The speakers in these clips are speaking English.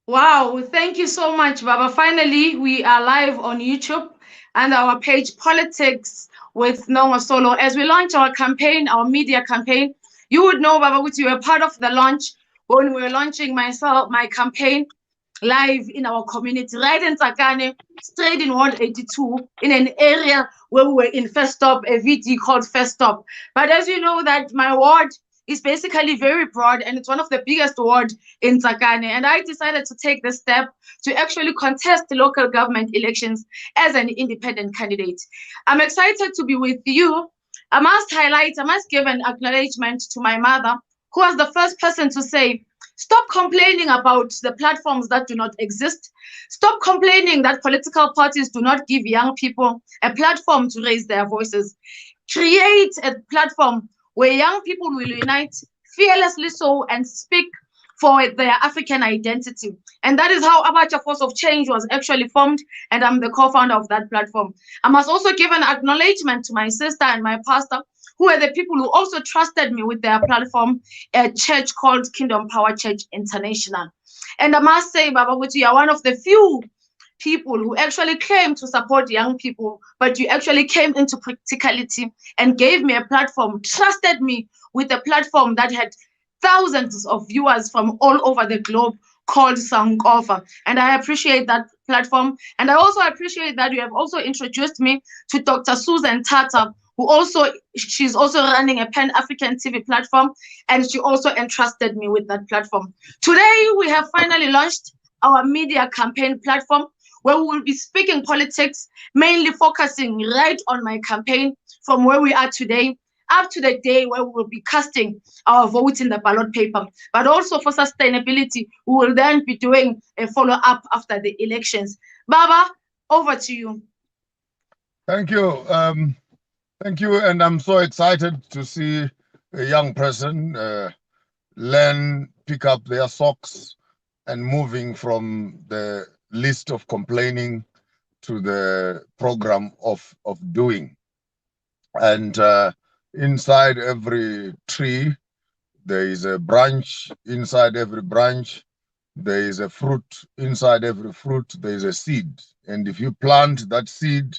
Wow, thank you so much, Baba. Finally, we are live on YouTube and our page Politics with Nhongo Solo. As we launch our campaign, our media campaign, you would know, Baba, which you were part of the launch when we were launching my campaign live in our community, right in Tsakane, straight in Ward 82, in an area where we were in First Stop, a VT called First Stop. But as you know, that my ward is basically very broad and it's one of the biggest ward in Tsakane. And I decided to take the step to actually contest the local government elections as an independent candidate. I'm excited to be with you. I must give an acknowledgement to my mother, who was the first person to say, stop complaining about the platforms that do not exist. Stop complaining that political parties do not give young people a platform to raise their voices. Create a platform where young people will unite fearlessly so and speak for their African identity. And that is how Abacha Force of Change was actually formed, and I'm the co-founder of that platform. I must also give an acknowledgement to my sister and my pastor, who are the people who also trusted me with their platform, a church called Kingdom Power Church International. And I must say, Baba Guti, you are one of the few people who actually came to support young people, but you actually came into practicality and gave me a platform, trusted me with a platform that had thousands of viewers from all over the globe called Sankofa. And I appreciate that platform. And I also appreciate that you have also introduced me to Dr. Susan Tata, she's also running a Pan-African TV platform, and she also entrusted me with that platform. Today, we have finally launched our media campaign platform where we will be speaking politics, mainly focusing right on my campaign from where we are today up to the day where we will be casting our votes in the ballot paper. But also for sustainability, we will then be doing a follow up after the elections. Baba, over to you. Thank you. Thank you. And I'm so excited to see a young person pick up their socks and moving from the list of complaining to the program of doing. And inside every tree, there is a branch. Inside every branch, there is a fruit. Inside every fruit, there is a seed. And if you plant that seed,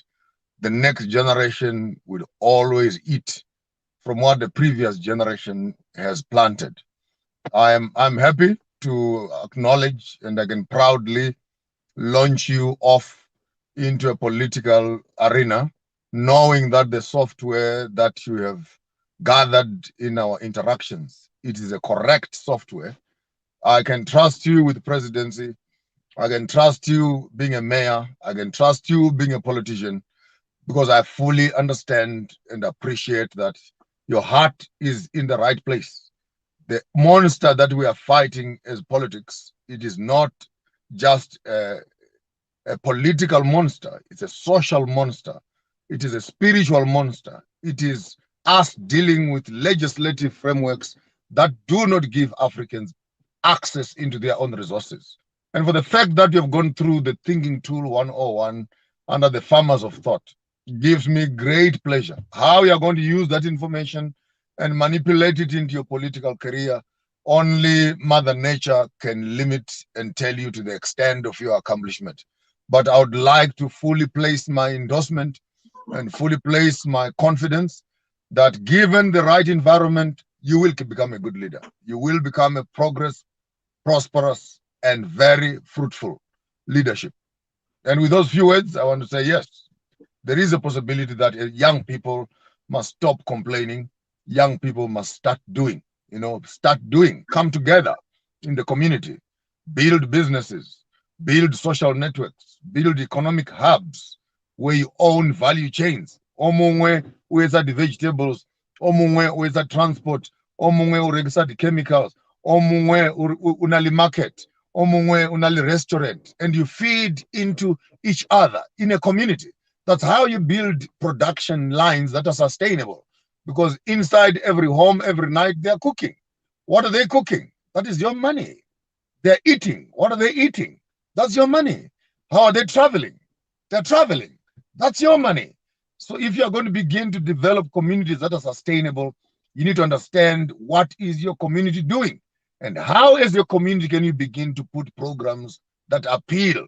the next generation will always eat from what the previous generation has planted. I'm happy to acknowledge and I can proudly launch you off into a political arena, knowing that the software that you have gathered in our interactions, it is a correct software. I can trust you with the presidency. I can trust you being a mayor. I can trust you being a politician because I fully understand and appreciate that your heart is in the right place. The monster that we are fighting as politics, it is not just a political monster, it's a social monster, it is a spiritual monster, it is us dealing with legislative frameworks that do not give Africans access into their own resources. And for the fact that you have gone through the Thinking Tool 101 under the Farmers of Thought, gives me great pleasure. How you are going to use that information and manipulate it into your political career, only Mother Nature can limit and tell you to the extent of your accomplishment. But I would like to fully place my endorsement and fully place my confidence that given the right environment, you will become a good leader. You will become a prosperous, and very fruitful leadership. And with those few words, I want to say yes, there is a possibility that young people must stop complaining. Young people must start doing, start doing, come together in the community, build businesses, build social networks, build economic hubs where you own value chains. Omungwe weza the vegetables, omungwe weza transport, omungwe uregisa the chemicals, omungwe unali market, omungwe unali restaurant, and you feed into each other in a community. That's how you build production lines that are sustainable. Because inside every home, every night, they're cooking. What are they cooking? That is your money. They're eating. What are they eating? That's your money. How are they traveling? They're traveling. That's your money. So if you're going to begin to develop communities that are sustainable, you need to understand what is your community doing. And how, as your community, can you begin to put programs that appeal,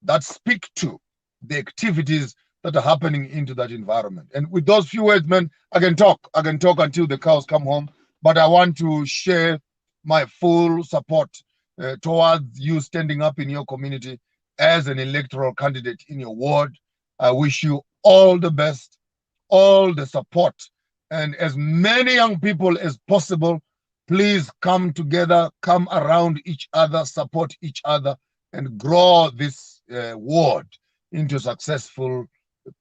that speak to the activities that are happening into that environment? And with those few words, man, I can talk until the cows come home, but I want to share my full support towards you standing up in your community as an electoral candidate in your ward. I wish you all the best, all the support, and as many young people as possible, please come together, come around each other, support each other, and grow this ward into a successful,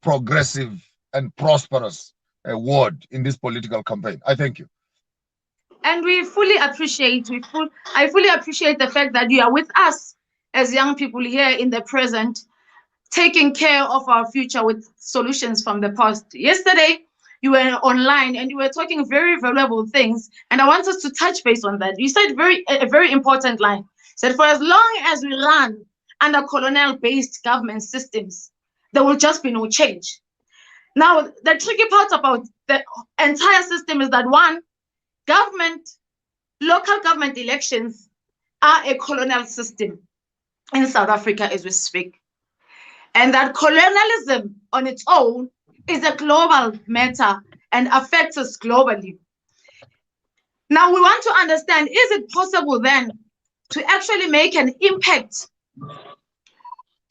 progressive, and prosperous ward in this political campaign. I thank you. And we fully appreciate, I fully appreciate the fact that you are with us as young people here in the present, taking care of our future with solutions from the past. Yesterday, you were online and you were talking very valuable things, and I want us to touch base on that. You said a very important line. You said, for as long as we run under colonial-based government systems, there will just be no change. Now, the tricky part about the entire system is that, one, local government elections are a colonial system in South Africa as we speak. And that colonialism on its own is a global matter and affects us globally. Now we want to understand, is it possible then to actually make an impact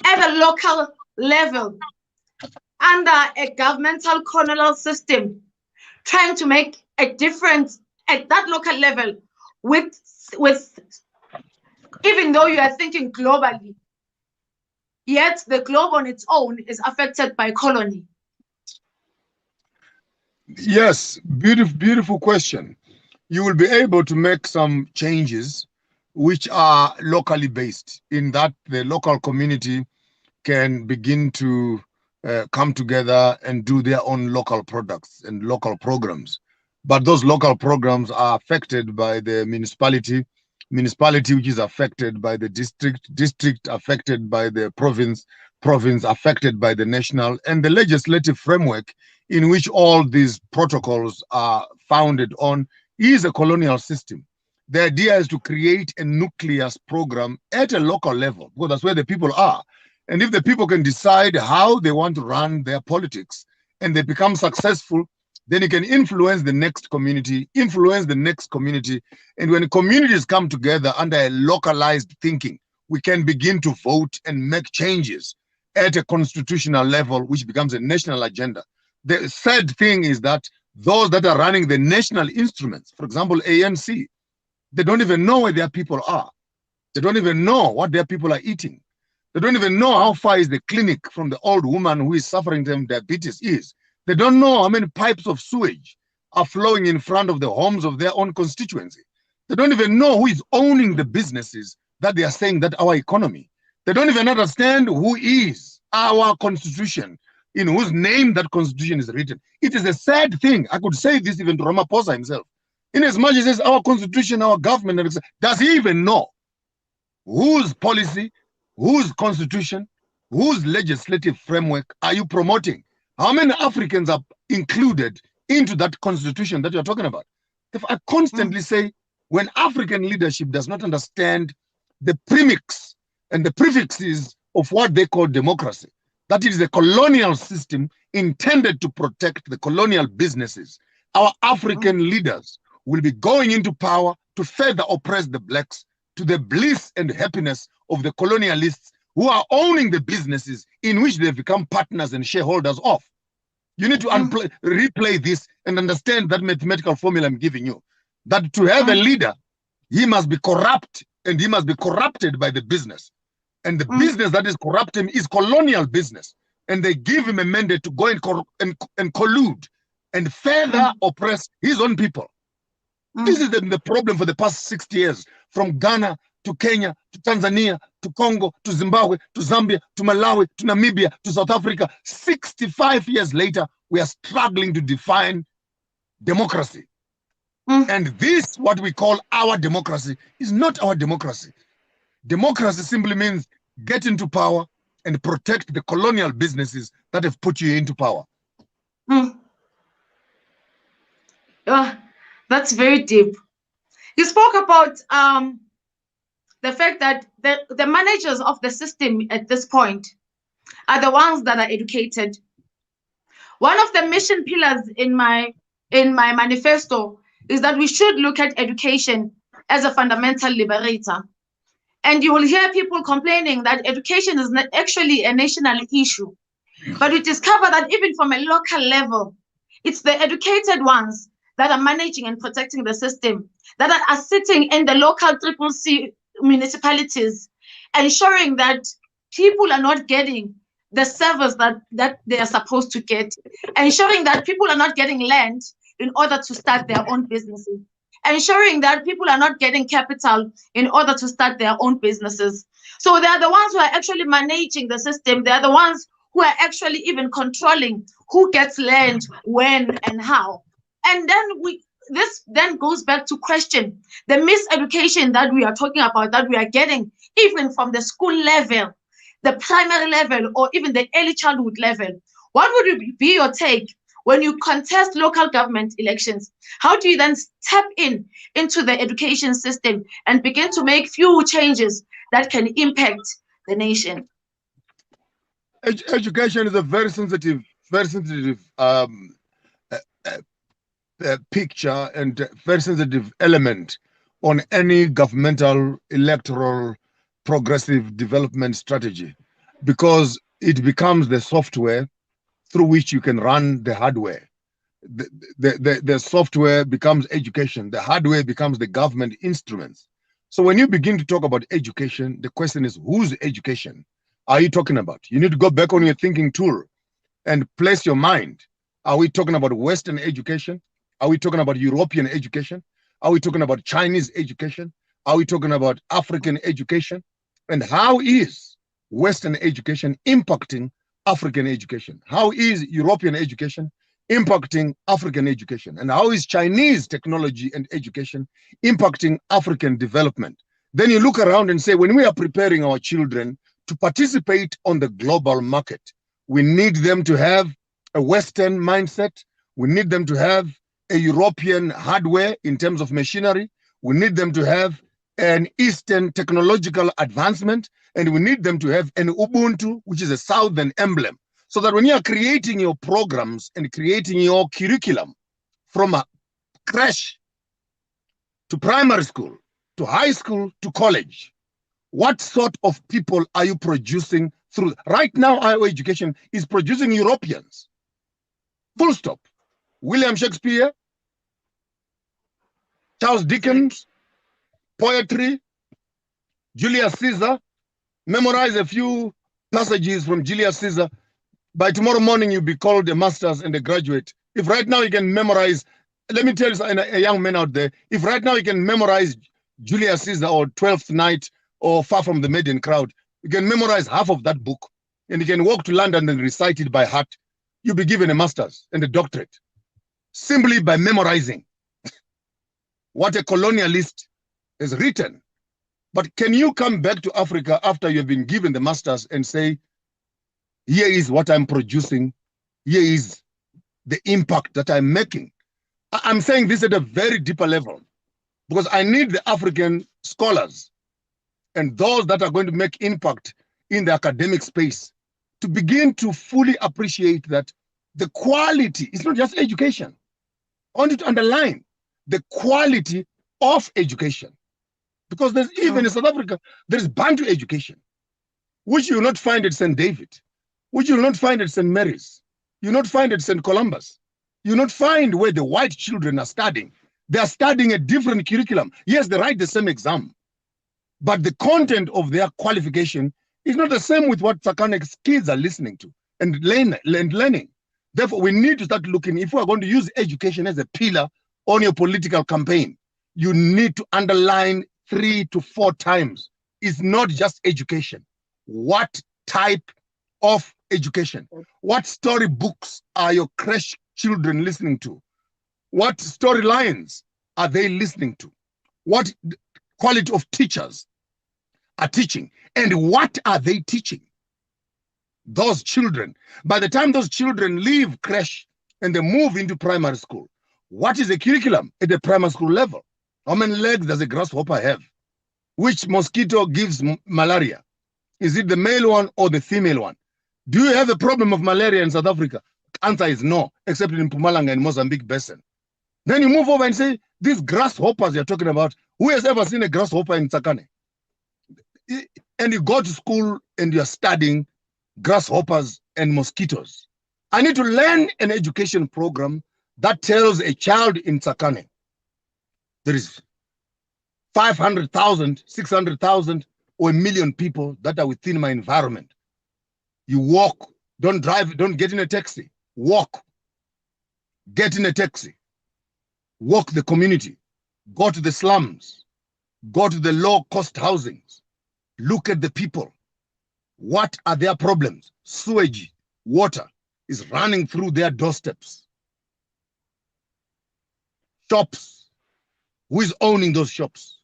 at a local level under a governmental colonial system, trying to make a difference at that local level with even though you are thinking globally, yet the globe on its own is affected by colony? Yes, beautiful question. You will be able to make some changes which are locally based, in that the local community can begin to come together and do their own local products and local programs. But those local programs are affected by the municipality which is affected by the district affected by the province affected by the national, and the legislative framework in which all these protocols are founded on is a colonial system. The idea is to create a nucleus program at a local level, because that's where the people are. And if the people can decide how they want to run their politics and they become successful, then it can influence the next community. And when communities come together under a localized thinking, we can begin to vote and make changes at a constitutional level, which becomes a national agenda. The third thing is that those that are running the national instruments, for example, ANC, they don't even know where their people are. They don't even know what their people are eating. They don't even know how far is the clinic from the old woman who is suffering from diabetes is. They don't know how many pipes of sewage are flowing in front of the homes of their own constituency. They don't even know who is owning the businesses that they are saying that our economy. They don't even understand who is our constitution, in whose name that constitution is written. It is a sad thing. I could say this even to Ramaphosa himself. In as much as he says our constitution, our government, does he even know whose policy, whose constitution, whose legislative framework are you promoting? How many Africans are included into that constitution that you're talking about? If I constantly say, when African leadership does not understand the premix and the prefixes of what they call democracy, that it is a colonial system intended to protect the colonial businesses, our African leaders will be going into power to further oppress the blacks to the bliss and happiness of the colonialists who are owning the businesses in which they've become partners and shareholders of. You need to replay this and understand that mathematical formula I'm giving you. That to have a leader, he must be corrupt and he must be corrupted by the business. And the business that is corrupting is colonial business. And they give him a mandate to go and collude and further oppress his own people. This is the problem for the past 60 years, from Ghana to Kenya, to Tanzania, to Congo, to Zimbabwe, to Zambia, to Malawi, to Namibia, to South Africa. 65 years later, we are struggling to define democracy. And this, what we call our democracy, is not our democracy. Democracy simply means get into power and protect the colonial businesses that have put you into power. That's very deep. You spoke about the fact that the managers of the system at this point are the ones that are educated. One of the mission pillars in my manifesto is that we should look at education as a fundamental liberator. And you will hear people complaining that education is not actually a national issue. But we discover that even from a local level, it's the educated ones that are managing and protecting the system, that are sitting in the local CCC municipalities, ensuring that people are not getting the service that they are supposed to get, ensuring that people are not getting land in order to start their own businesses, ensuring that people are not getting capital in order to start their own businesses. So they are the ones who are actually managing the system. They are the ones who are actually even controlling who gets land, when, and how. And then this then goes back to question the miseducation that we are talking about, that we are getting even from the school level, the primary level, or even the early childhood level. What would be your take when you contest local government elections? How do you then step into the education system and begin to make few changes that can impact the nation? Education is a very sensitive picture and very sensitive element on any governmental, electoral, progressive development strategy, because it becomes the software through which you can run the hardware. The software becomes education. The hardware becomes the government instruments. So when you begin to talk about education, the question is, whose education are you talking about? You need to go back on your thinking tool and place your mind. Are we talking about Western education? Are we talking about European education? Are we talking about Chinese education? Are we talking about African education? And how is Western education impacting African education? How is European education impacting African education? And how is Chinese technology and education impacting African development? Then you look around and say, when we are preparing our children to participate on the global market, we need them to have a Western mindset. We need them to have a European hardware in terms of machinery. We need them to have an Eastern technological advancement, and we need them to have an Ubuntu, which is a Southern emblem, so that when you are creating your programs and creating your curriculum from a creche to primary school, to high school, to college, what sort of people are you producing through? Right now, our education is producing Europeans. Full stop. William Shakespeare, Charles Dickens, poetry, Julius Caesar. Memorize a few passages from Julius Caesar. By tomorrow morning, you'll be called a master's and a graduate. If right now you can memorize, let me tell you, a young man out there, if right now you can memorize Julius Caesar or 12th Night or Far from the Maiden Crowd, you can memorize half of that book, and you can walk to London and recite it by heart. You'll be given a master's and a doctorate simply by memorizing what a colonialist has written. But can you come back to Africa after you've been given the master's and say, here is what I'm producing, here is the impact that I'm making? I'm saying this at a very deeper level, because I need the African scholars and those that are going to make impact in the academic space to begin to fully appreciate that the quality is not just education. I want you to underline the quality of education. Because there's even in South Africa, there's Bantu education, which you will not find at St. David, which you will not find at St. Mary's, you will not find at St. Columbus. You will not find where the white children are studying. They are studying a different curriculum. Yes, they write the same exam, but the content of their qualification is not the same with what Sakanek's kids are listening to and learning. Therefore, we need to start looking, if we are going to use education as a pillar on your political campaign, you need to underline 3 to 4 times. It's not just education. What type of education? What storybooks are your creche children listening to? What storylines are they listening to? What quality of teachers are teaching? And what are they teaching those children? By the time those children leave creche and they move into primary school, what is the curriculum at the primary school level? How many legs does a grasshopper have? Which mosquito gives malaria? Is it the male one or the female one? Do you have a problem of malaria in South Africa? Answer is no, except in Mpumalanga and Mozambique Basin. Then you move over and say, these grasshoppers you're talking about, who has ever seen a grasshopper in Tsakane? And you go to school and you're studying grasshoppers and mosquitoes. I need to learn an education program that tells a child in Tsakane there is 500,000, 600,000, or 1 million people that are within my environment. You walk, don't drive, don't get in a taxi. Walk, get in a taxi. Walk the community. Go to the slums. Go to the low-cost housings. Look at the people. What are their problems? Sewage, water is running through their doorsteps. Shops. Who is owning those shops?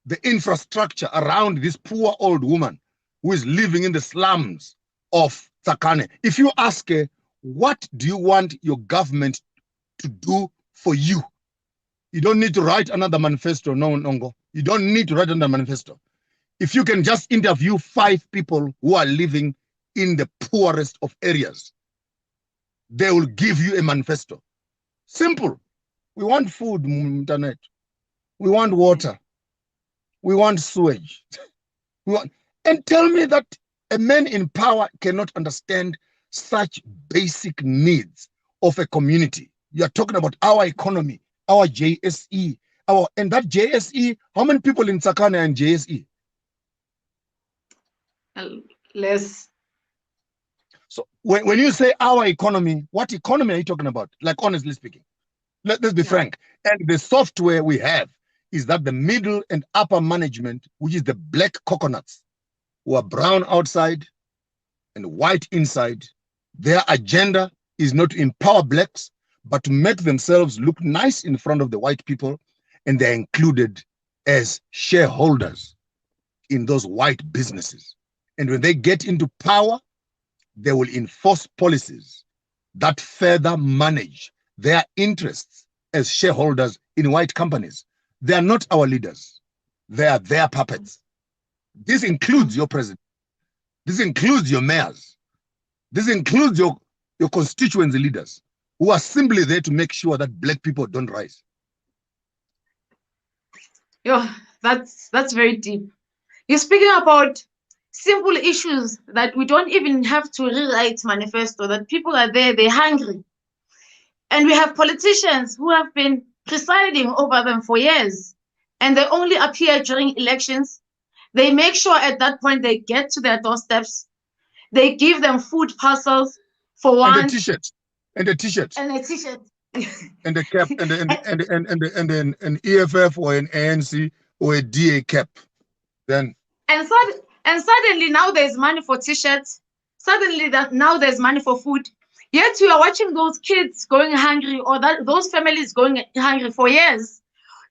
The infrastructure around this poor old woman who is living in the slums of Tsakane. If you ask her, what do you want your government to do for you? You don't need to write another manifesto, no, Nhongo. You don't need to write another manifesto. If you can just interview 5 people who are living in the poorest of areas, they will give you a manifesto. Simple. We want food, internet. We want water. We want sewage. And tell me that a man in power cannot understand such basic needs of a community. You are talking about our economy, our JSE, and that JSE, how many people in Tsakane are in JSE? Less. So when you say our economy, what economy are you talking about? Like, honestly speaking, let's be frank. And the software we have is that the middle and upper management, which is the black coconuts, who are brown outside and white inside, their agenda is not to empower blacks, but to make themselves look nice in front of the white people, and they're included as shareholders in those white businesses. And when they get into power, they will enforce policies that further manage their interests as shareholders in white companies. They are not our leaders. They are their puppets. This includes your president. This includes your mayors. This includes your constituency leaders, who are simply there to make sure that black people don't rise. Yeah, that's very deep. You're speaking about simple issues that we don't even have to rewrite manifesto, that people are there, they're hungry. And we have politicians who have been presiding over them for years, and they only appear during elections. They make sure at that point they get to their doorsteps. They give them food parcels for one. And a t-shirt. And a t-shirt. And a t-shirt. And a cap. And an EFF or an ANC or a DA cap. Then. And suddenly now there's money for t-shirts. Suddenly now there's money for food. Yet you are watching those kids going hungry, or those families going hungry for years.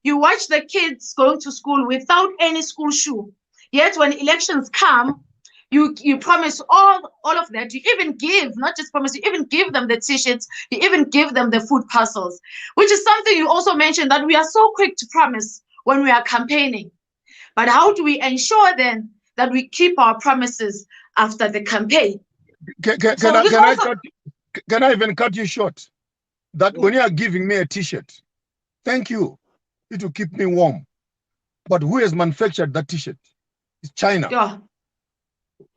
You watch the kids going to school without any school shoe. Yet when elections come, you promise all of that. You even give, not just promise, you even give them the t-shirts, you even give them the food parcels, which is something you also mentioned, that we are so quick to promise when we are campaigning. But how do we ensure then that we keep our promises after the campaign? Can I even cut you short? That when you are giving me a t-shirt, thank you, it will keep me warm. But who has manufactured that t-shirt? It's China. Yeah.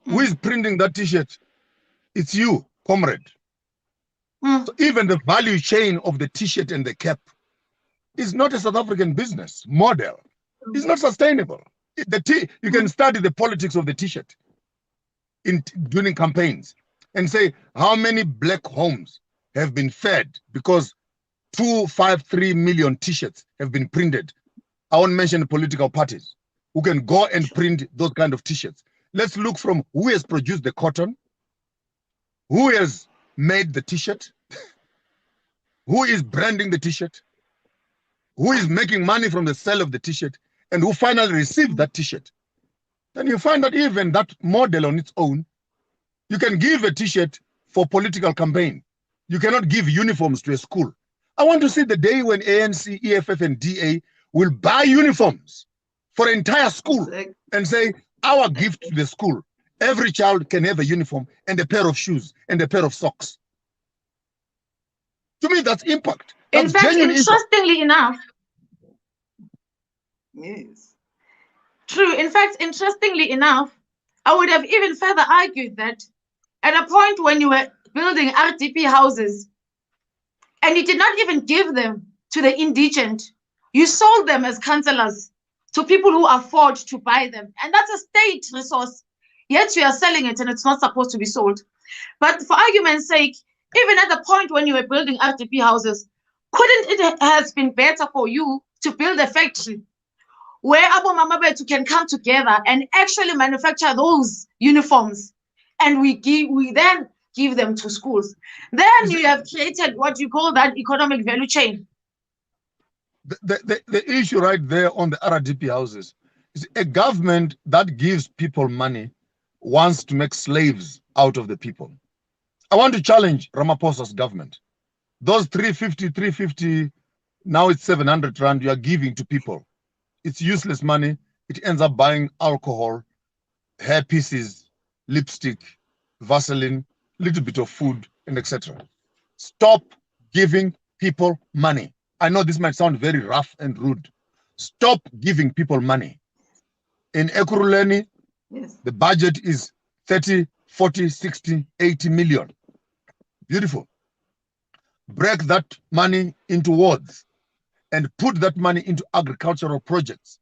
Who is printing that t-shirt? It's you, comrade. So even the value chain of the t-shirt and the cap is not a South African business model. It's not sustainable. You can study the politics of the t-shirt during campaigns and say how many black homes have been fed because 253 million t-shirts have been printed. I won't mention political parties who can go and print those kind of t-shirts. Let's look from who has produced the cotton, who has made the t-shirt, who is branding the t-shirt, who is making money from the sale of the t-shirt, and who finally received that t-shirt. Then you find that even that model on its own, you can give a t-shirt for political campaign. You cannot give uniforms to a school. I want to see the day when ANC, EFF, and DA will buy uniforms for an entire school and say, our gift to the school, every child can have a uniform and a pair of shoes and a pair of socks. To me, that's impact. That's in fact, interestingly enough, yes, true. In fact, interestingly enough, I would have even further argued that at a point when you were building RDP houses and you did not even give them to the indigent, you sold them as councillors to people who afford to buy them. And that's a state resource. Yet you are selling it and it's not supposed to be sold. But for argument's sake, even at the point when you were building RDP houses, couldn't it have been better for you to build a factory where Abu Mamabetu can come together and actually manufacture those uniforms, and we then give them to schools? Then you have created what you call that economic value chain. The issue right there on the RDP houses is a government that gives people money wants to make slaves out of the people. I want to challenge Ramaphosa's government. Those 350, now it's 700 rand you are giving to people. It's useless money. It ends up buying alcohol, hair pieces, lipstick, Vaseline, little bit of food, and etc. Stop giving people money. I know this might sound very rough and rude. Stop giving people money. In Ekurhuleni, yes, the budget is 30, 40, 60, 80 million. Beautiful. Break that money into wards and put that money into agricultural projects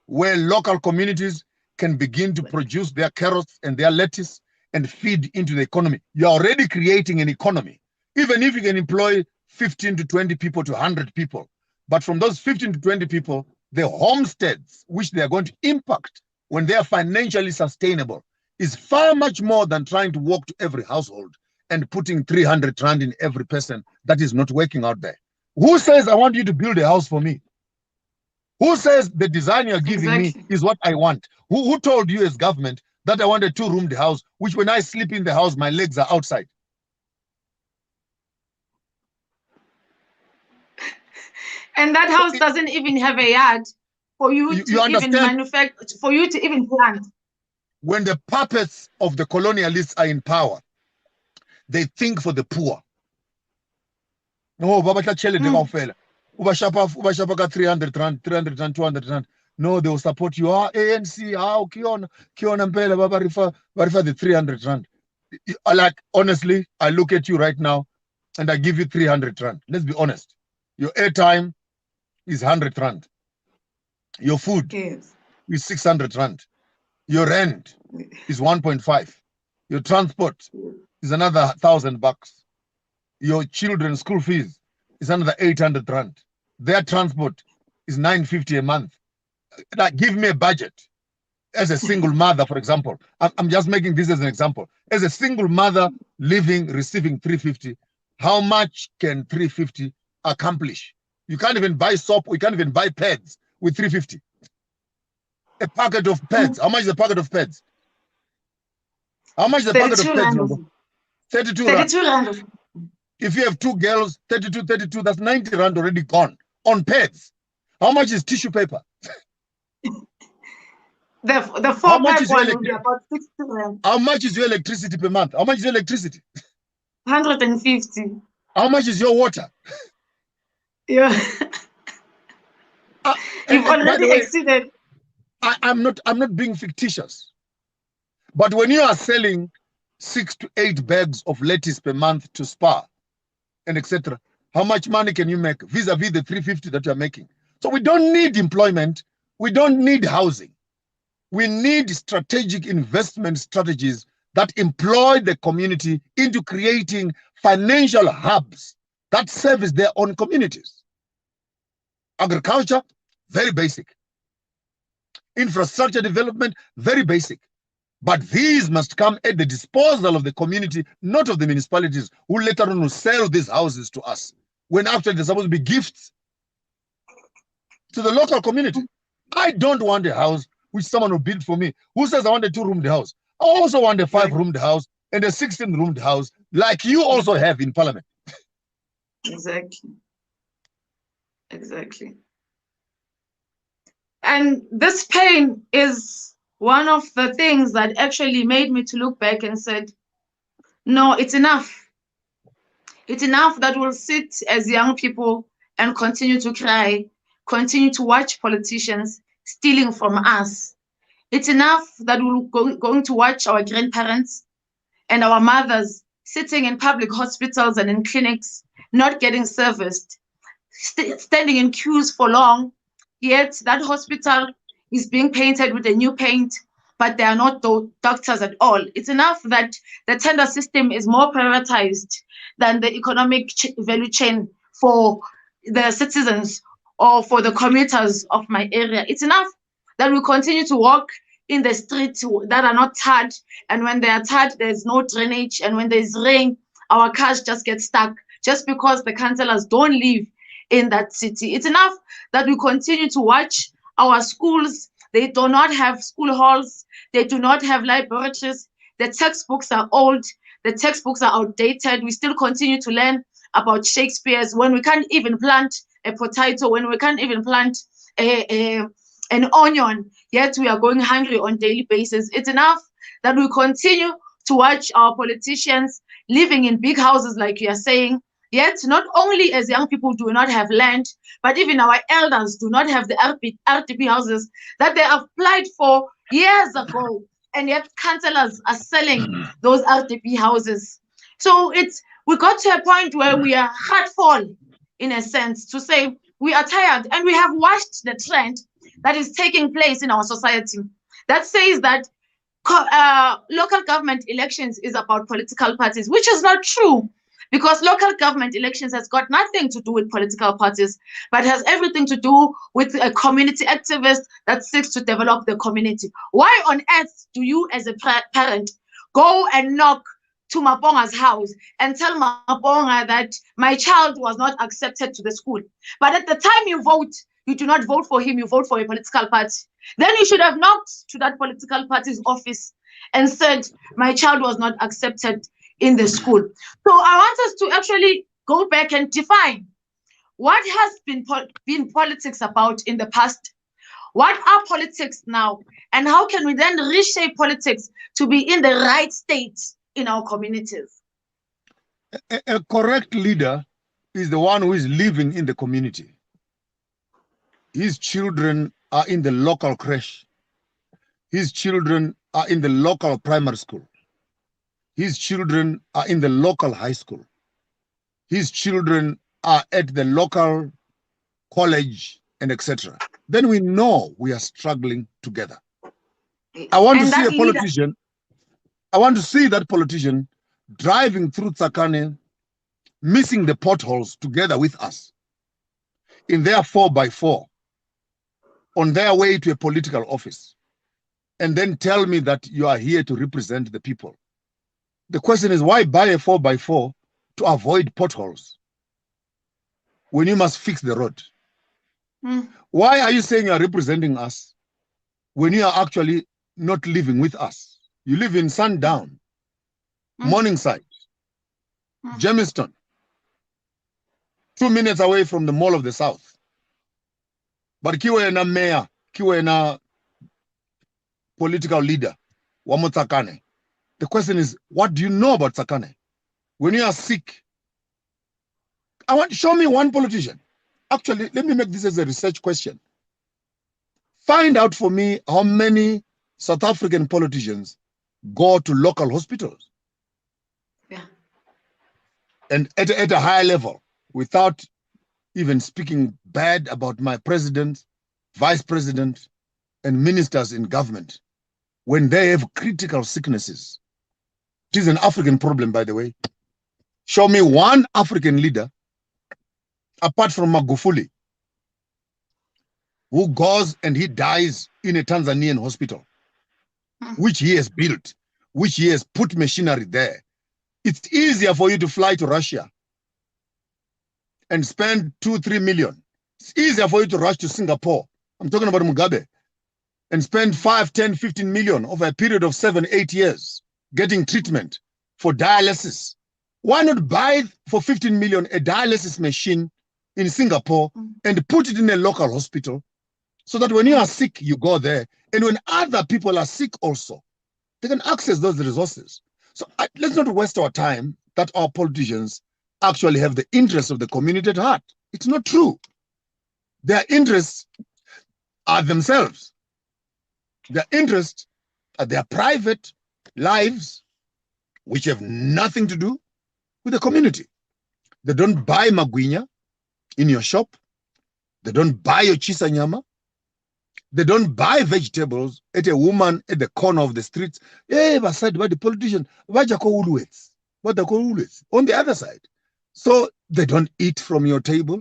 where local communities can begin to produce their carrots and their lettuce and feed into the economy. You're already creating an economy. Even if you can employ 15 to 20 people to 100 people, but from those 15 to 20 people, the homesteads which they are going to impact when they are financially sustainable is far much more than trying to walk to every household and putting 300 rand in every person that is not working out there. Who says I want you to build a house for me? Who says the design you're giving me is what I want? Who told you as government that I want a two-roomed house, which when I sleep in the house, my legs are outside? And that house doesn't even have a yard for you to even manufacture, for you to even plant. When the puppets of the colonialists are in power, they think for the poor. No, Baba Chele de Gofela. Ubashapa got 300 rand, 300 rand, 200 rand. No, they will support you. ANC, Kiona Mpela, Baba Rifa the 300 rand. Like, honestly, I look at you right now and I give you 300 rand. Let's be honest. Your airtime is 100 rand. Your food is 600 rand. Your rent is 1.5. Your transport is another 1,000 bucks. Your children's school fees is another 800 rand. Their transport is 950 a month. Like, give me a budget. As a single mother, for example, I'm just making this as an example. As a single mother receiving 350, how much can 350 accomplish? You can't even buy soap. We can't even buy pads with 350. A packet of pads. How much is a packet of pads? How much is a packet of pads? 32 rand. If you have two girls, 32, that's 90 rand already gone on pads. How much is tissue paper? The 4-pack one will be about 60 rand. How much is your electricity per month? How much is your electricity? 150. How much is your water? Yeah. You've already exceeded. I'm not being fictitious. But when you are selling 6 to 8 bags of lettuce per month to Spar and etc., how much money can you make vis-a-vis the 350 that you're making? So we don't need employment. We don't need housing. We need strategic investment strategies that employ the community into creating financial hubs that service their own communities. Agriculture, very basic. Infrastructure development, very basic. But these must come at the disposal of the community, not of the municipalities, who later on will sell these houses to us, when actually they're supposed to be gifts to the local community. I don't want a house which someone will build for me. Who says I want a 2-roomed house? I also want a 5-roomed house and a 16-roomed house, like you also have in Parliament. Exactly. Exactly. And this pain is one of the things that actually made me to look back and said, no, it's enough. It's enough that we'll sit as young people and continue to cry, continue to watch politicians stealing from us. It's enough that we're going to watch our grandparents and our mothers sitting in public hospitals and in clinics, not getting serviced, standing in queues for long, yet that hospital is being painted with a new paint, but there are not doctors at all. It's enough that the tender system is more prioritized than the economic value chain for the citizens or for the commuters of my area. It's enough that we continue to walk in the streets that are not tarred, and when they are tarred, there's no drainage, and when there's rain, our cars just get stuck just because the councillors don't live in that city. It's enough that we continue to watch our schools. They do not have school halls. They do not have laboratories. The textbooks are old. The textbooks are outdated. We still continue to learn about Shakespeare's when we can't even plant a potato, when we can't even plant an onion, yet we are going hungry on a daily basis. It's enough that we continue to watch our politicians living in big houses, like you are saying, yet not only as young people do not have land, but even our elders do not have the RDP houses that they applied for years ago, and yet councillors are selling those RDP houses. So we got to a point where we are heartful, in a sense, to say we are tired, and we have watched the trend that is taking place in our society that says that local government elections is about political parties, which is not true, because local government elections has got nothing to do with political parties, but has everything to do with a community activist that seeks to develop the community. Why on earth do you, as a parent, go and knock to Maponga's house and tell Maponga that my child was not accepted to the school? But at the time you vote, you do not vote for him, you vote for a political party. Then you should have knocked to that political party's office and said, my child was not accepted in the school. So I want us to actually go back and define what has been politics about in the past, what are politics now, and how can we then reshape politics to be in the right state in our communities. A correct leader is the one who is living in the community. His children are in the local creche. His children are in the local primary school. His children are in the local high school. His children are at the local college and etc. Then we know we are struggling together. I want to see a politician. I want to see that politician driving through Tsakane, missing the potholes together with us in their 4x4 on their way to a political office, and then tell me that you are here to represent the people. The question is, why buy a 4x4 to avoid potholes when you must fix the road? Why are you saying you are representing us when you are actually not living with us? You live in Sundown, Morningside, Jamestown, 2 minutes away from the Mall of the South. But kiwe na mayor, kiwe na political leader, wamo Tsakane. The question is, what do you know about Tsakane? When you are sick, show me one politician. Actually, let me make this as a research question. Find out for me how many South African politicians go to local hospitals. Yeah. And at a higher level, without even speaking bad about my president, vice president, and ministers in government, when they have critical sicknesses. It is an African problem, by the way. Show me one African leader, apart from Magufuli, who goes and he dies in a Tanzanian hospital, which he has built, which he has put machinery there. It's easier for you to fly to Russia and spend 2-3 million. It's easier for you to rush to Singapore. I'm talking about Mugabe, and spend 5, 10, 15 million over a period of 7, 8 years getting treatment for dialysis. Why not buy for 15 million a dialysis machine in Singapore and put it in a local hospital so that when you are sick, you go there. And when other people are sick also, they can access those resources. So let's not waste our time that our politicians actually have the interests of the community at heart. It's not true. Their interests are themselves. Their interests are their private lives, which have nothing to do with the community. They don't buy magwinya in your shop. They don't buy your chisanyama. They don't buy vegetables at a woman at the corner of the streets. Hey, said by the politician, on the other side. So they don't eat from your table.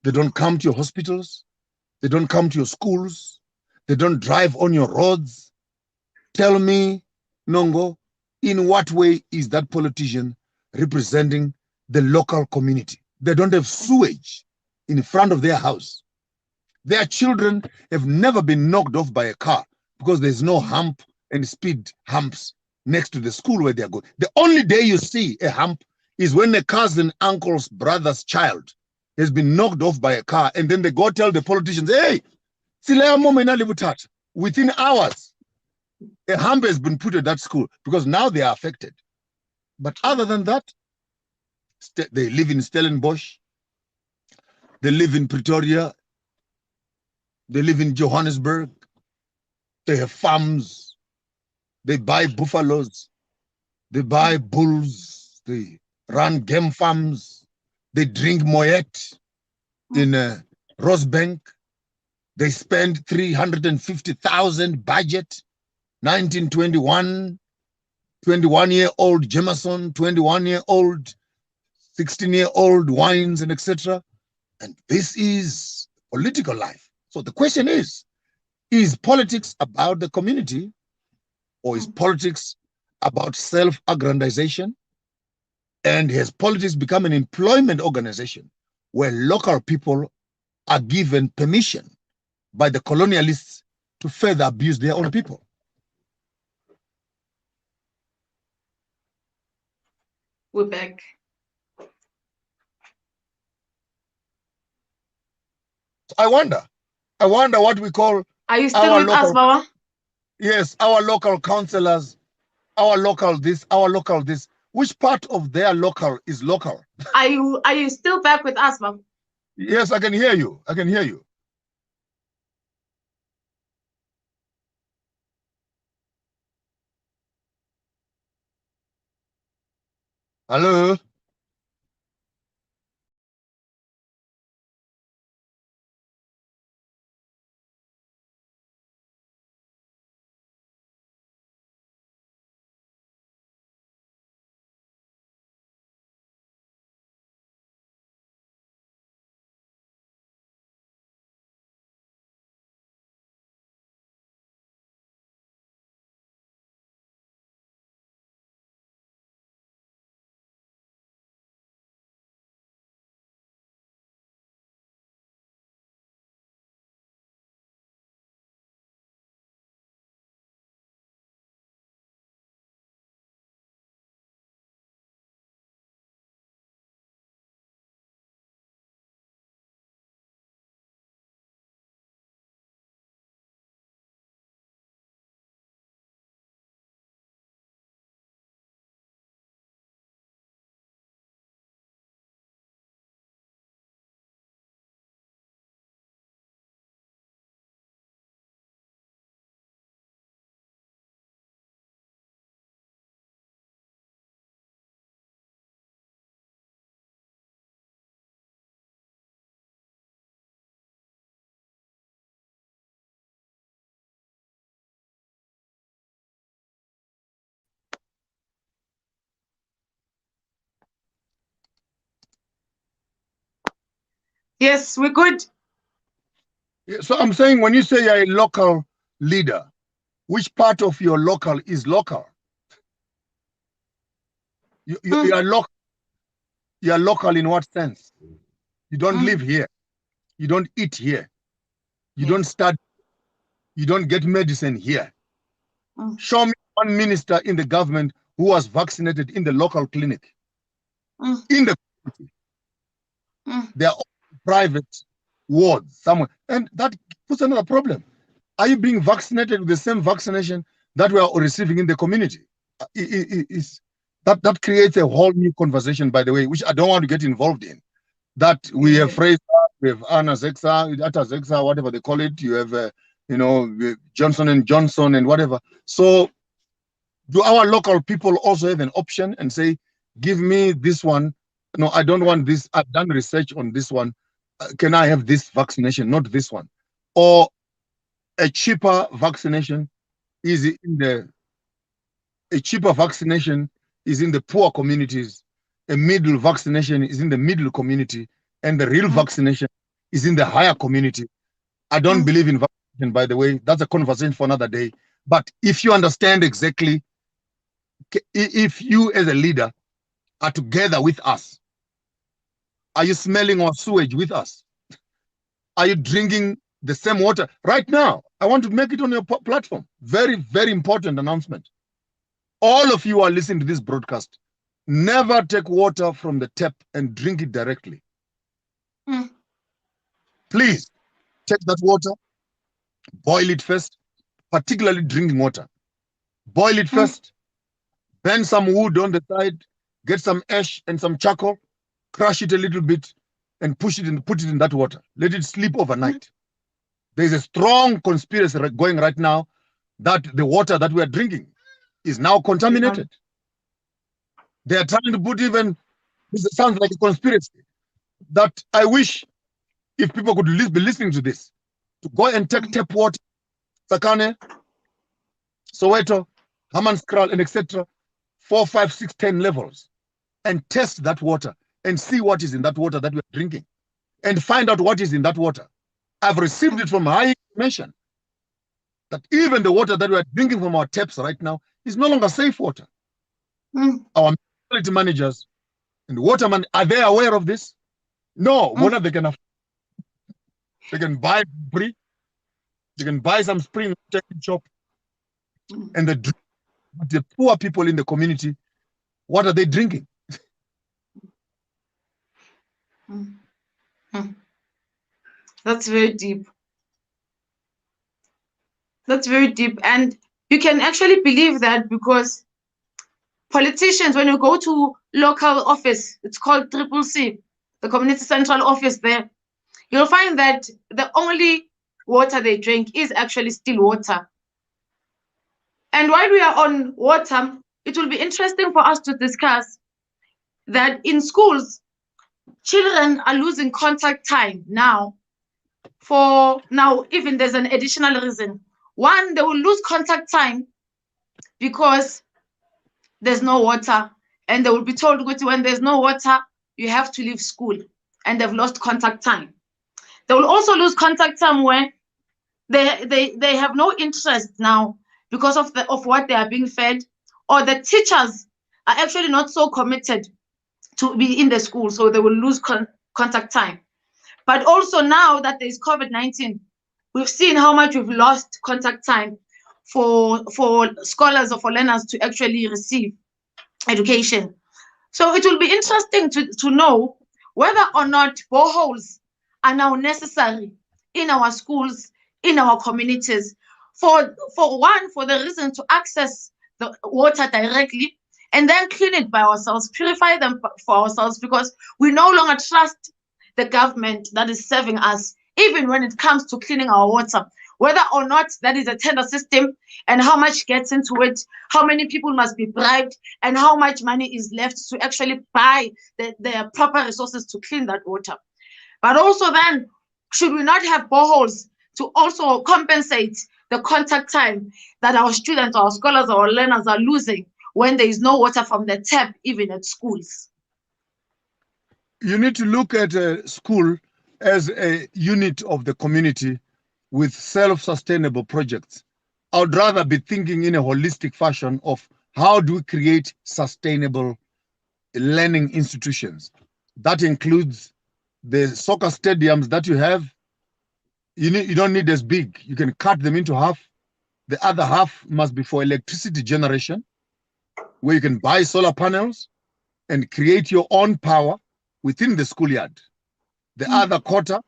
They don't come to your hospitals. They don't come to your schools. They don't drive on your roads. Tell me, Nhongo, in what way is that politician representing the local community? They don't have sewage in front of their house. Their children have never been knocked off by a car because there's no hump and speed humps next to the school where they're going. The only day you see a hump is when a cousin, uncle's, brother's child has been knocked off by a car, and then they go tell the politicians, hey, within hours, a hump has been put at that school because now they are affected. But other than that, they live in Stellenbosch, they live in Pretoria, they live in Johannesburg, they have farms, they buy buffaloes, they buy bulls, they run game farms, they drink Moet in Rosebank, they spend 350,000 budget, 1921, 21-year-old Jameson, 21-year-old, 16-year-old wines, and etc. And this is political life. So the question is politics about the community, or is politics about self-aggrandization? And has politics become an employment organization where local people are given permission by the colonialists to further abuse their own people? We're back. I wonder what we call. Are you still with us, Baba? Yes, our local councillors, our local this, our local this. Which part of their local is local? Are you still back with us, Baba? Yes, I can hear you. I can hear you. Hello? Yes, we're good. So I'm saying, when you say you're a local leader, which part of your local is local? You are local. You are local in what sense? You don't live here. You don't eat here. You don't study. You don't get medicine here. Show me one minister in the government who was vaccinated in the local clinic. In the community. They are all private wards somewhere, and that puts another problem. Are you being vaccinated with the same vaccination that we are receiving in the community? That creates a whole new conversation, by the way, which I don't want to get involved in. That we have Fraser, we have Anazexa, Atazexa, whatever they call it. You have, Johnson and Johnson and whatever. So do our local people also have an option and say, give me this one? No, I don't want this. I've done research on this one. Can I have this vaccination, not this one? Or a cheaper vaccination is in the poor communities. A middle vaccination is in the middle community, and the real vaccination is in the higher community. I don't believe in vaccination, by the way. That's a conversation for another day. But if you understand exactly, if you as a leader are together with us, are you smelling our sewage with us? Are you drinking the same water? Right now, I want to make it on your platform. Very, very important announcement. All of you are listening to this broadcast. Never take water from the tap and drink it directly. Please take that water, boil it first, particularly drinking water. Boil it first, burn some wood on the side, get some ash and some charcoal, crush it a little bit, and push it and put it in that water. Let it sleep overnight. There's a strong conspiracy going right now that the water that we are drinking is now contaminated. They are trying to put even, this sounds like a conspiracy, that I wish if people could be listening to this, to go and take tap water, Sakane, Soweto, Hammanskraal, and etc., 4, 5, 6, 10 levels, and test that water and see what is in that water that we are drinking, and find out what is in that water. I've received it from high information that even the water that we are drinking from our taps right now is no longer safe water. Our municipality managers and watermen, are they aware of this? No, what they can buy free. They can buy some spring water in shop, and the poor people in the community, what are they drinking? That's very deep. That's very deep. And you can actually believe that because politicians, when you go to local office, it's called CCC, the community central office there, you'll find that the only water they drink is actually still water. And while we are on water, it will be interesting for us to discuss that in schools, children are losing contact time now. Even there's an additional reason. One, they will lose contact time because there's no water, and they will be told, when there's no water, you have to leave school, and they've lost contact time. They will also lose contact time where they have no interest now because of what they are being fed, or the teachers are actually not so committed to be in the school, so they will lose contact time. But also now that there's COVID-19, we've seen how much we've lost contact time for scholars or for learners to actually receive education. So it will be interesting to know whether or not boreholes are now necessary in our schools, in our communities, for the reason to access the water directly and then clean it by ourselves, purify them for ourselves, because we no longer trust the government that is serving us, even when it comes to cleaning our water, whether or not that is a tender system and how much gets into it, how many people must be bribed, and how much money is left to actually buy the proper resources to clean that water. But also then, should we not have boreholes to also compensate the contact time that our students, our scholars, our learners are losing when there is no water from the tap, even at schools? You need to look at a school as a unit of the community with self-sustainable projects. I would rather be thinking in a holistic fashion of how do we create sustainable learning institutions. That includes the soccer stadiums that you have. You don't need as big. You can cut them into half. The other half must be for electricity generation, where you can buy solar panels and create your own power within the schoolyard. The other quarter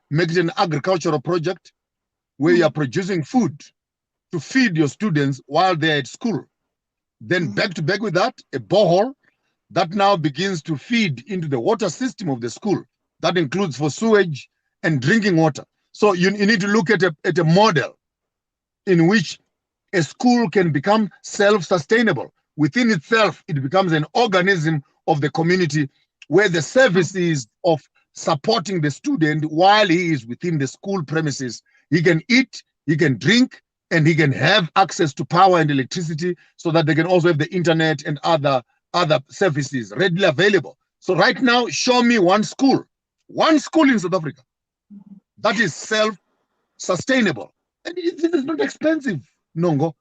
make it an agricultural project where you are producing food to feed your students while they're at school. Then back to back with that, a borehole that now begins to feed into the water system of the school. That includes for sewage and drinking water. So you need to look at a model in which a school can become self-sustainable. Within itself, it becomes an organism of the community where the services of supporting the student while he is within the school premises, he can eat, he can drink, and he can have access to power and electricity so that they can also have the internet and other services readily available. So right now, show me one school in South Africa that is self-sustainable. And it is not expensive, Nhongo.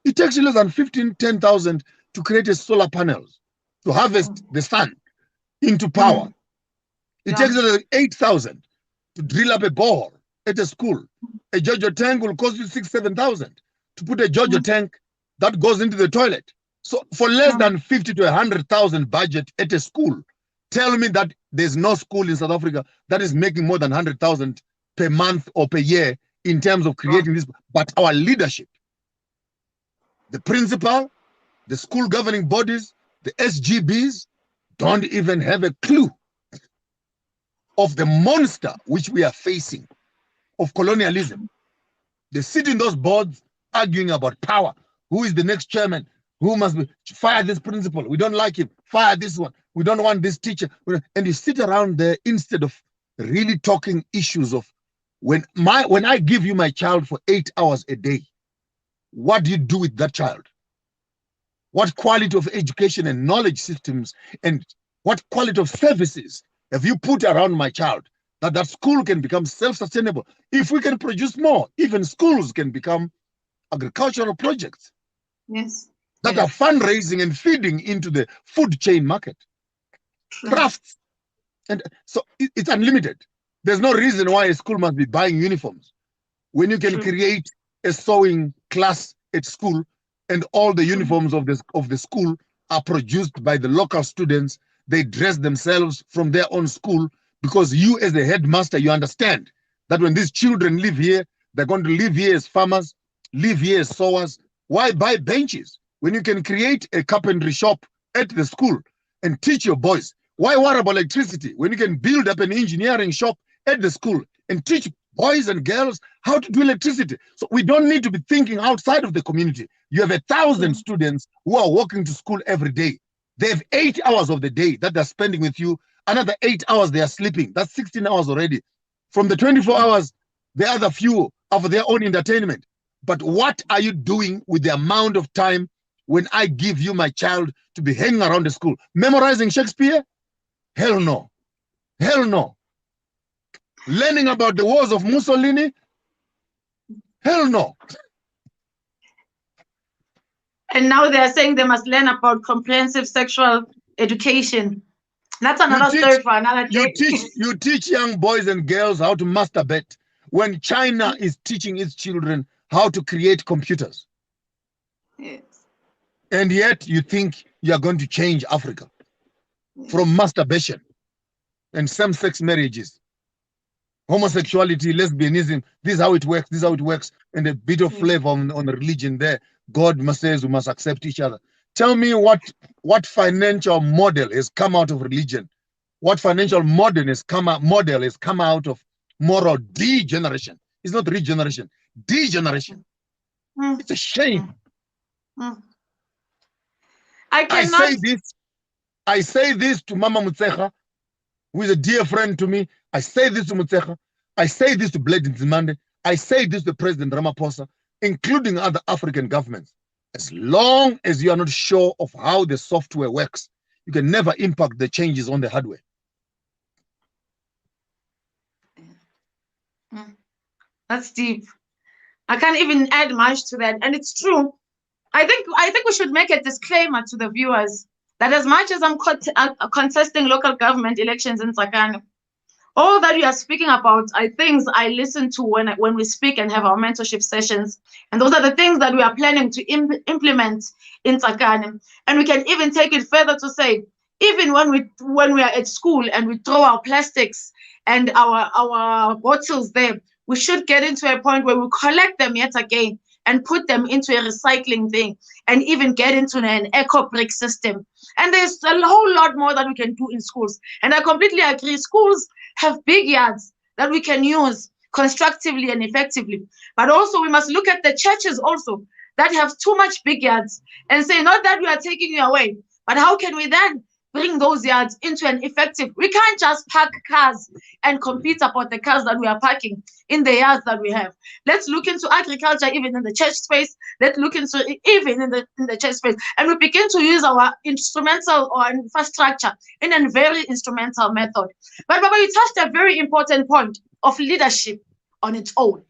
It takes you less than 10,000 to create a solar panels, to harvest the sun into power. It takes 8,000 to drill up a borehole at a school. A Jojo tank will cost you 7,000 to put a Jojo tank that goes into the toilet. So for less than 50 to 100,000 budget at a school, tell me that there's no school in South Africa that is making more than 100,000 per month or per year in terms of creating this. But our leadership, the principal, the school governing bodies, the SGBs, don't even have a clue of the monster which we are facing of colonialism. They sit in those boards arguing about power. Who is the next chairman? Who must be? Fire this principal. We don't like him. Fire this one. We don't want this teacher. And you sit around there instead of really talking issues of when I give you my child for 8 hours a day, what do you do with that child? What quality of education and knowledge systems and what quality of services have you put around my child that school can become self-sustainable? If we can produce more, even schools can become agricultural projects. Yes. That are fundraising and feeding into the food chain market. Crafts. And so it's unlimited. There's no reason why a school must be buying uniforms when you can create a sewing class at school and all the uniforms of the school are produced by the local students. They dress themselves from their own school because you as the headmaster, you understand that when these children live here, they're going to live here as farmers, live here as sewers. Why buy benches when you can create a carpentry shop at the school and teach your boys? Why worry about electricity when you can build up an engineering shop at the school and teach boys and girls how to do electricity? So we don't need to be thinking outside of the community. You have 1,000 students who are walking to school every day. They have 8 hours of the day that they're spending with you. Another 8 hours they are sleeping. That's 16 hours already. From the 24 hours, the other few are for their own entertainment. But what are you doing with the amount of time when I give you my child to be hanging around the school? Memorizing Shakespeare? Hell no. Hell no. Learning about the wars of Mussolini? Hell no. And now they are saying they must learn about comprehensive sexual education. That's another story for another day. You teach young boys and girls how to masturbate when China is teaching its children how to create computers. Yes. And yet you think you are going to change Africa from masturbation and same-sex marriages, homosexuality, lesbianism. This is how it works. This is how it works. And a bit of flavor on the religion there. God says we must accept each other. Tell me what financial model has come out of religion? What financial model has come out of moral degeneration? It's not regeneration, degeneration. It's a shame. I say this to Mama Mutsecha, who is a dear friend to me. I say this to Mutsecha. I say this to Blade Nzimande. I say this to President Ramaphosa, including other African governments. As long as you are not sure of how the software works, you can never impact the changes on the hardware. That's deep. I can't even add much to that. And it's true. I think we should make a disclaimer to the viewers that as much as I'm contesting local government elections in Tsakani, all that you are speaking about are things I listen to when we speak and have our mentorship sessions. And those are the things that we are planning to implement in Tsakani. And we can even take it further to say, even when we are at school and we throw our plastics and our bottles there, we should get into a point where we collect them yet again and put them into a recycling thing, and even get into an eco brick system. And there's a whole lot more that we can do in schools. And I completely agree. Schools have big yards that we can use constructively and effectively. But also we must look at the churches also that have too much big yards and say, not that we are taking you away, but how can we then bring those yards into an effective? We can't just park cars and compete about the cars that we are parking in the yards that we have. Let's look into agriculture even in the church space. Let's look into even in the church space, and we begin to use our instrumental or infrastructure in a very instrumental method. But Baba, you touched a very important point of leadership on its own,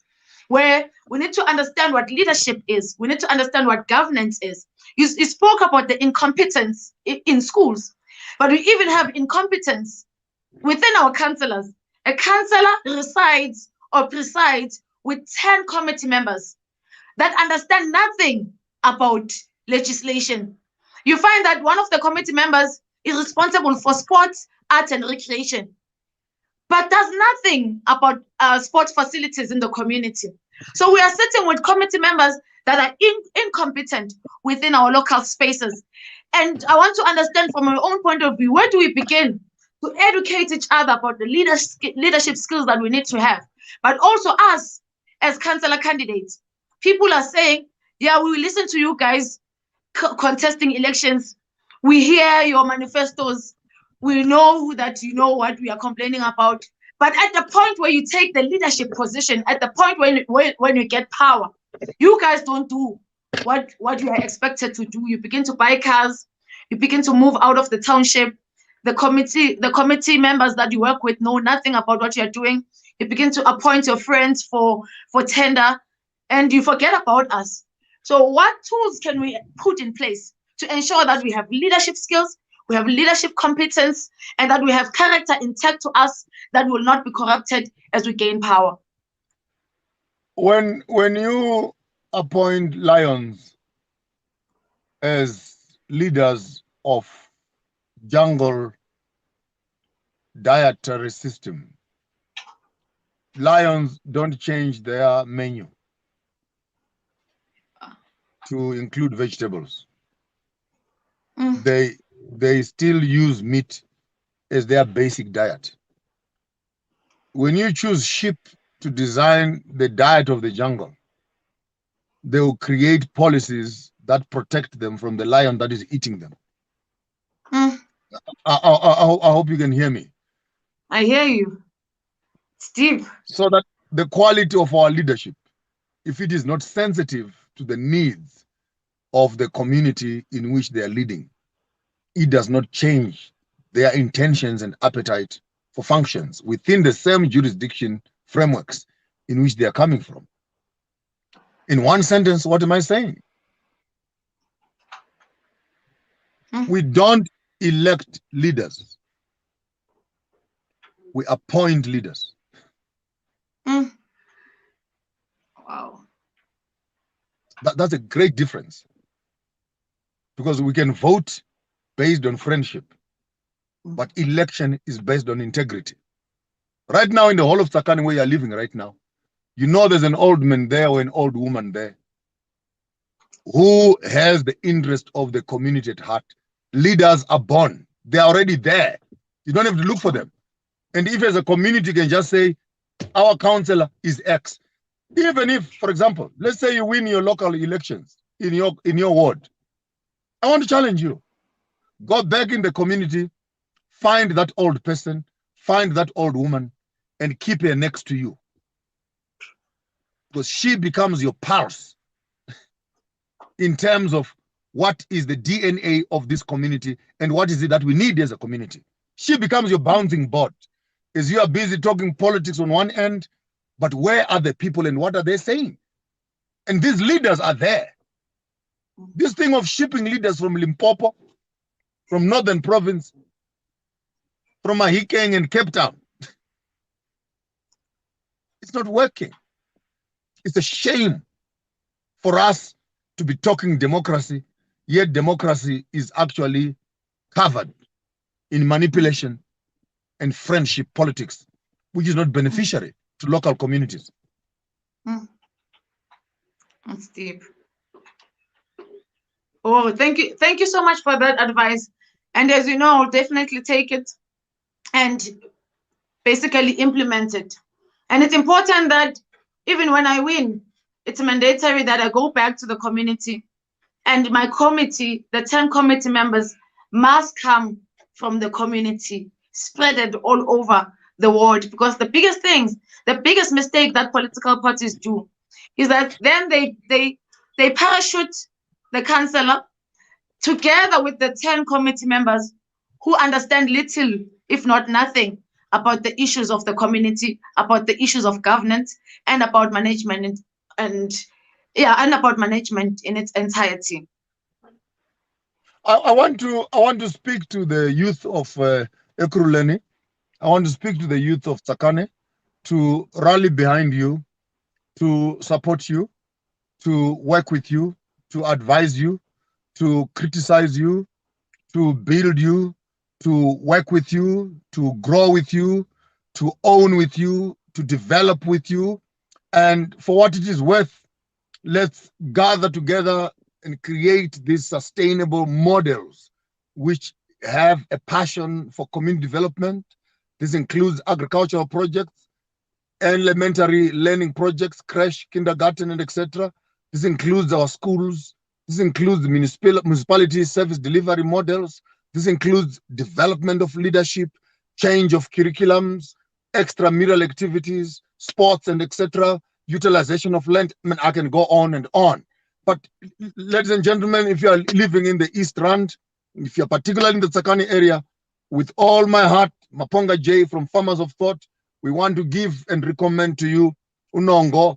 where we need to understand what leadership is. We need to understand what governance is. You spoke about the incompetence in schools, but we even have incompetence within our councillors. A councillor resides or presides with 10 committee members that understand nothing about legislation. You find that one of the committee members is responsible for sports, arts, and recreation, but does nothing about sports facilities in the community. So we are sitting with committee members that are incompetent within our local spaces. And I want to understand from our own point of view, where do we begin to educate each other about the leadership skills that we need to have? But also us as councillor candidates, people are saying, yeah, we will listen to you guys contesting elections. We hear your manifestos. We know that you know what we are complaining about. But at the point where you take the leadership position, at the point when you get power, you guys don't do what you are expected to do. You begin to buy cars. You begin to move out of the township. The committee members that you work with know nothing about what you're doing. You begin to appoint your friends for tender, and you forget about us. So what tools can we put in place to ensure that we have leadership skills, we have leadership competence, and that we have character intact to us that will not be corrupted as we gain power? When you appoint lions as leaders of jungle dietary system, lions don't change their menu to include vegetables. They still use meat as their basic diet. When you choose sheep to design the diet of the jungle, they will create policies that protect them from the lion that is eating them. I hope you can hear me. I hear you, Steve. So that the quality of our leadership, if it is not sensitive to the needs of the community in which they are leading, it does not change their intentions and appetite for functions within the same jurisdiction frameworks in which they are coming from. In one sentence, what am I saying? We don't elect leaders. We appoint leaders. Wow. That's a great difference, because we can vote based on friendship, but election is based on integrity. Right now in the whole of Tsakani, where you're living right now, you know there's an old man there or an old woman there who has the interest of the community at heart. Leaders are born. They're already there. You don't have to look for them. And if as a community can just say, our councillor is X, even if, for example, let's say you win your local elections in your ward, I want to challenge you. Go back in the community, find that old person, find that old woman, and keep her next to you. Because she becomes your pulse in terms of what is the DNA of this community and what is it that we need as a community. She becomes your bouncing board as you are busy talking politics on one end, but where are the people and what are they saying? And these leaders are there. This thing of shipping leaders from Limpopo, from Northern Province, from Mahikeng and Cape Town, it's not working. It's a shame for us to be talking democracy, yet democracy is actually covered in manipulation and friendship politics which is not beneficiary to local communities. That's deep. Oh, thank you so much for that advice. And as you know, I'll definitely take it and basically implement it. And it's important that even when I win, it's mandatory that I go back to the community, and my committee, the 10 committee members, must come from the community, spread it all over the world. Because the biggest mistake that political parties do is that then they parachute the councillor together with the 10 committee members who understand little, if not nothing, about the issues of the community, about the issues of governance, and about management, and about management in its entirety. I want to speak to the youth of Ekurhuleni. I want to speak to the youth of Tsakane to rally behind you, to support you, to work with you, to advise you, to criticize you, to build you, to work with you, to grow with you, to own with you, to develop with you. And for what it is worth, let's gather together and create these sustainable models which have a passion for community development. This includes agricultural projects, elementary learning projects, creche, kindergarten, and etc. This includes our schools. This includes the municipality service delivery models. This includes development of leadership, change of curriculums, extramural activities, sports, and etc., utilization of land. I mean, I can go on and on. But ladies and gentlemen, if you are living in the East Rand, if you're particularly in the Tsakane area, with all my heart, Maponga J from Farmers of Thought, we want to give and recommend to you Nhongo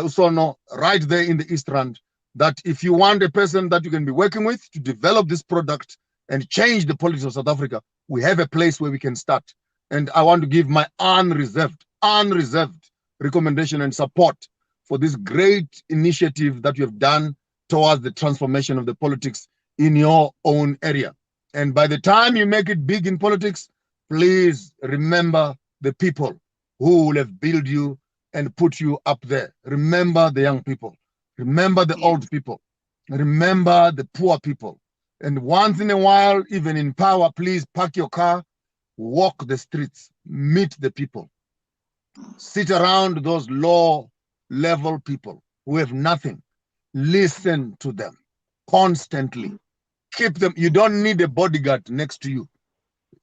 Solo right there in the East Rand, that if you want a person that you can be working with to develop this product and change the politics of South Africa, we have a place where we can start. And I want to give my unreserved recommendation and support for this great initiative that you have done towards the transformation of the politics in your own area. And by the time you make it big in politics, please remember the people who will have built you and put you up there. Remember the young people. Remember the old people. Remember the poor people. And once in a while, even in power, please park your car, walk the streets, meet the people. Sit around those low-level people who have nothing. Listen to them constantly. Keep them. You don't need a bodyguard next to you.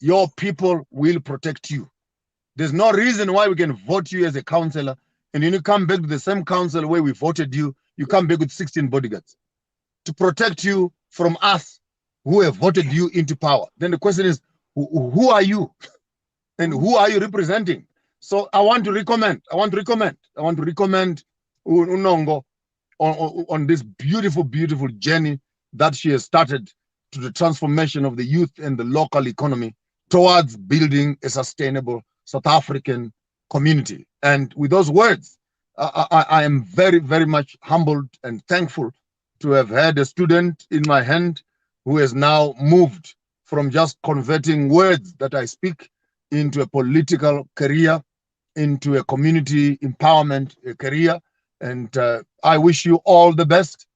Your people will protect you. There's no reason why we can vote you as a councillor, and when you come back to the same council where we voted you, you come back with 16 bodyguards to protect you from us who have voted you into power. Then the question is, who are you? And who are you representing? So I want to recommend Nhongo on this beautiful, beautiful journey that she has started to the transformation of the youth and the local economy towards building a sustainable South African community. And with those words, I am very, very much humbled and thankful to have had a student in my hand who has now moved from just converting words that I speak into a political career, into a community empowerment career. And I wish you all the best.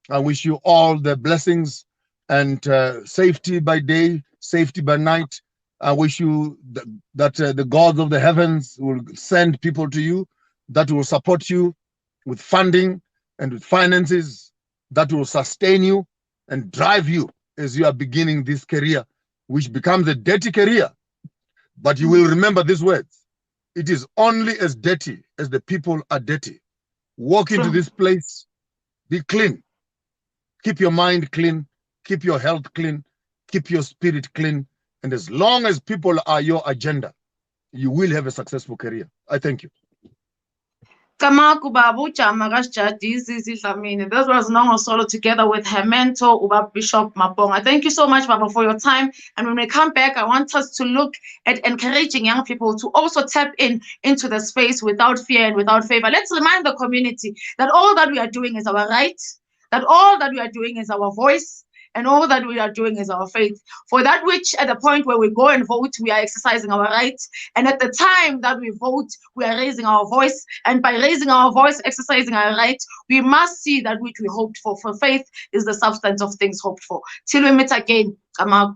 I wish you all the blessings and safety by day, safety by night. I wish you that the gods of the heavens will send people to you that will support you with funding and with finances that will sustain you and drive you as you are beginning this career, which becomes a dirty career. But you will remember these words. It is only as dirty as the people are dirty. Walk into this place, be clean. Keep your mind clean, keep your health clean, keep your spirit clean. And as long as people are your agenda, you will have a successful career. I thank you. That was Nhongo Solo together with her mentor, Bishop Maponga. Thank you so much, Baba, for your time. And when we come back, I want us to look at encouraging young people to also tap into the space without fear and without favor. Let's remind the community that all that we are doing is our right, that all that we are doing is our voice, and all that we are doing is our faith. For that which at the point where we go and vote, we are exercising our rights, and at the time that we vote, we are raising our voice, and by raising our voice, exercising our rights, we must see that which we hoped for. For faith is the substance of things hoped for. Till we meet again, Kamaku.